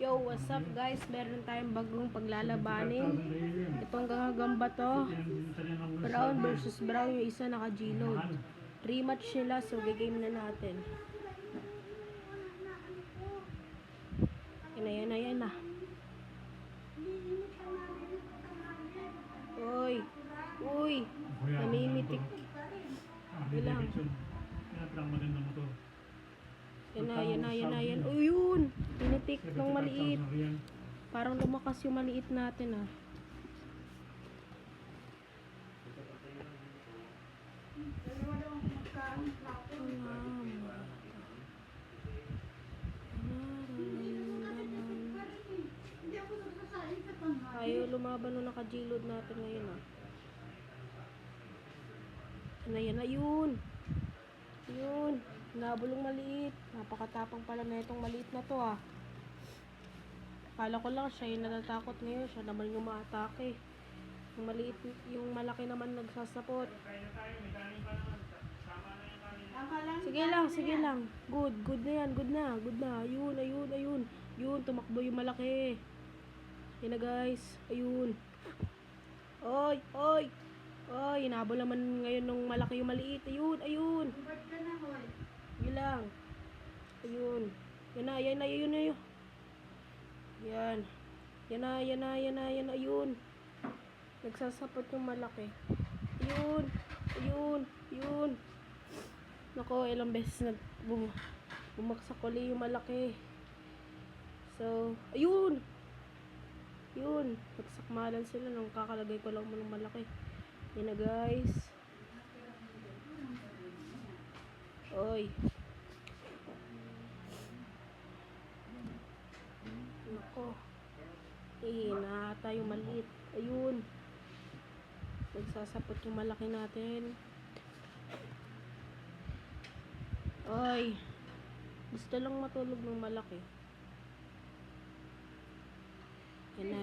Yo, what's up guys? Meron tayong bagong paglalabanin. Itong gagamba to. Brown versus Brown, yung isa naka-G-load. Rematch nila, so gagame na natin. Yan na. Uy, namimitik. Bilang. Yan. Uy, yun. Tinitik ng maliit. Parang lumakas yung maliit natin, ah. Ayaw lumaban nung naka-G-load natin ngayon, ah. Yun. Nabulong maliit. Napakatapang pala na itong maliit na to, ah. Kala ko lang siya yung natatakot ngayon. Siya naman yung maatake. Yung maliit, yung malaki naman nagsasapot. Sige lang. Good na yan. Good na. Ayun. Yun, tumakbo yung malaki. Yan na guys. Ayun. Oy. Hinabol naman ngayon nung malaki yung maliit. Ayun. Yun lang. Ayun. Yan na. Ayun. Nagsasapot yung malaki. Ayun. Nako, ilang beses bumagsak uli yung malaki. So, ayun. Nagsakmalan sila nung kakalagay ko lang ng malaki. Yan na guys. Oy. Nako. Nahata yung maliit. Ayun. Nagsasapot yung malaki natin. Oy. Gusto lang matulog ng malaki. Yan na.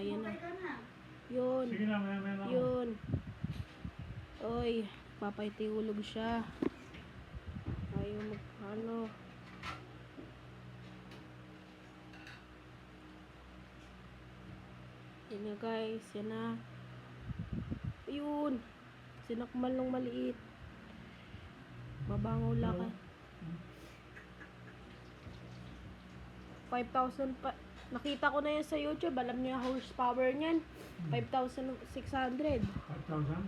Yun. Oy. Papaytihulog siya. Ayaw magkano. Yan na guys. Yan na. Ayun. Sinakmal ng maliit. Mabangaw laki. 5,000 pa. Nakita ko na yan sa YouTube. Alam niya horsepower niyan. 5,600. 5,000?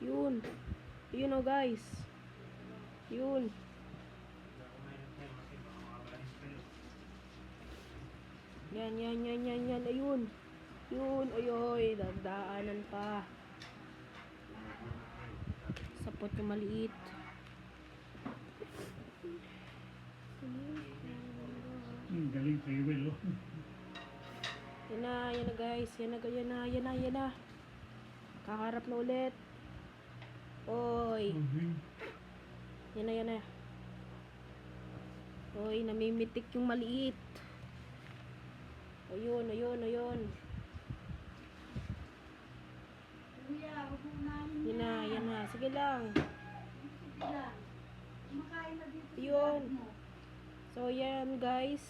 Yun o guys. Yun. Yan. Ayun. Ayoy. Dagdaanan pa. Sapot yung maliit. Galing free will, oh. Yan na guys. Yan na. Kaharap na ulit. Oy. Yan na. Oy, namimitik yung maliit. Ayun. Yan na. Sige lang. Yun. So, yan guys.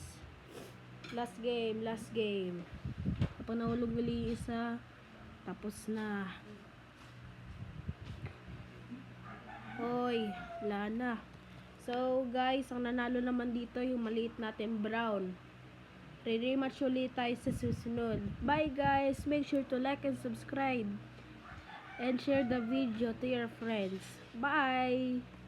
Last game. Kapag nahulog nili isa, tapos na. Hoy, wala na. So, guys, ang nanalo naman dito yung maliit natin brown. Re-rematch ulit tayo sa susunod. Bye guys! Make sure to like and subscribe. And share the video to your friends. Bye!